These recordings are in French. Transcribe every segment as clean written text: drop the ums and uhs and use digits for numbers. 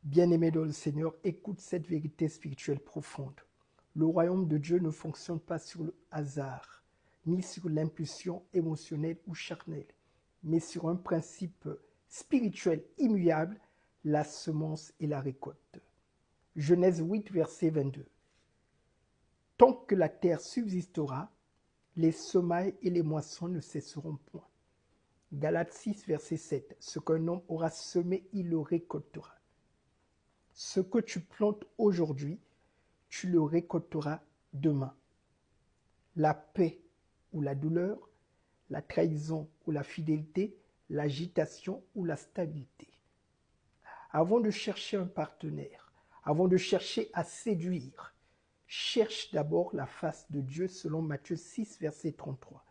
Bien-aimé dans le Seigneur, écoute cette vérité spirituelle profonde. Le royaume de Dieu ne fonctionne pas sur le hasard, ni sur l'impulsion émotionnelle ou charnelle, mais sur un principe spirituel immuable, la semence et la récolte. Genèse 8, verset 22. Tant que la terre subsistera, les semailles et les moissons ne cesseront point. Galates 6, verset 7. Ce qu'un homme aura semé, il le récoltera. Ce que tu plantes aujourd'hui, tu le récolteras demain. La paix ou la douleur, la trahison ou la fidélité, l'agitation ou la stabilité. Avant de chercher un partenaire, avant de chercher à séduire, cherche d'abord la face de Dieu selon Matthieu 6, verset 33.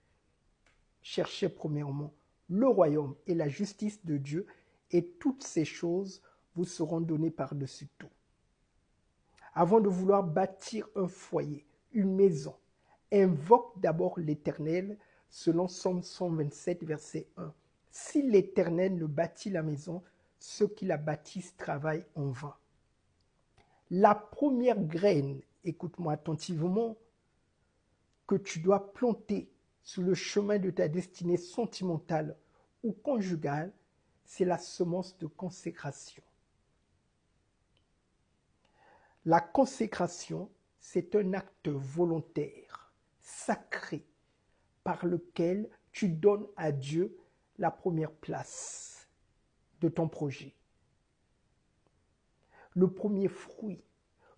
Cherchez premièrement le royaume et la justice de Dieu, et toutes ces choses vous seront données par-dessus tout. Avant de vouloir bâtir un foyer, une maison, invoque d'abord l'Éternel selon Psaume 127, verset 1. Si l'Éternel ne bâtit la maison, ceux qui la bâtissent travaillent en vain. La première graine, écoute-moi attentivement, que tu dois planter sur le chemin de ta destinée sentimentale ou conjugale, c'est la semence de consécration. La consécration, c'est un acte volontaire, sacré, par lequel tu donnes à Dieu la première place de ton projet. Le premier fruit,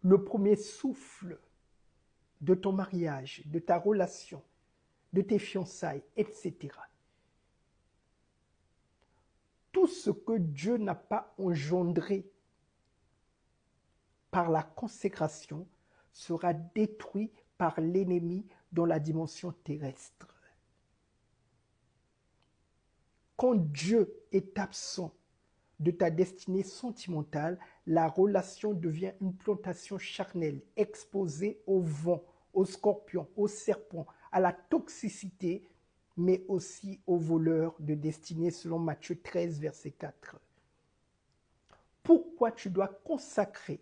le premier souffle de ton mariage, de ta relation, de tes fiançailles, etc. Tout ce que Dieu n'a pas engendré par la consécration sera détruit par l'ennemi dans la dimension terrestre. Quand Dieu est absent de ta destinée sentimentale, la relation devient une plantation charnelle exposée au vent, aux scorpions, aux serpents, à la toxicité, mais aussi aux voleurs de destinée selon Matthieu 13, verset 4. Pourquoi tu dois consacrer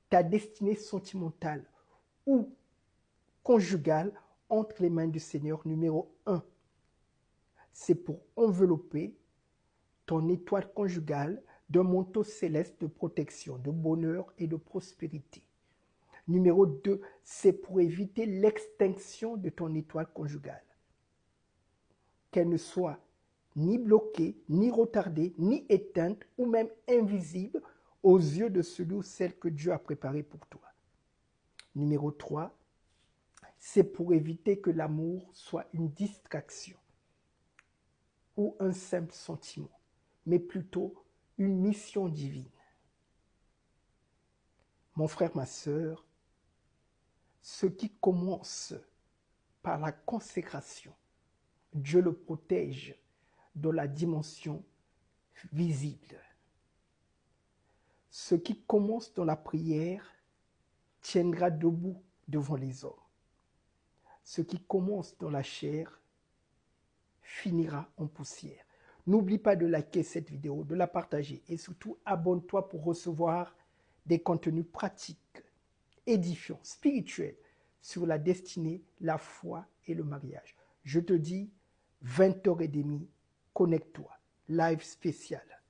ta destinée sentimentale ou conjugale entre les mains du Seigneur? Numéro 1, c'est pour envelopper ton étoile conjugale d'un manteau céleste de protection, de bonheur et de prospérité. Numéro 2, c'est pour éviter l'extinction de ton étoile conjugale. Qu'elle ne soit ni bloquée, ni retardée, ni éteinte, ou même invisible aux yeux de celui ou celle que Dieu a préparé pour toi. Numéro 3, c'est pour éviter que l'amour soit une distraction ou un simple sentiment, mais plutôt une mission divine. Mon frère, ma sœur, ce qui commence par la consécration, Dieu le protège dans la dimension visible. Ce qui commence dans la prière tiendra debout devant les hommes. Ce qui commence dans la chair finira en poussière. N'oublie pas de liker cette vidéo, de la partager et surtout abonne-toi pour recevoir des contenus pratiques, édifiants, spirituels sur la destinée, la foi et le mariage. Je te dis, 20h30, connecte-toi. Live spécial.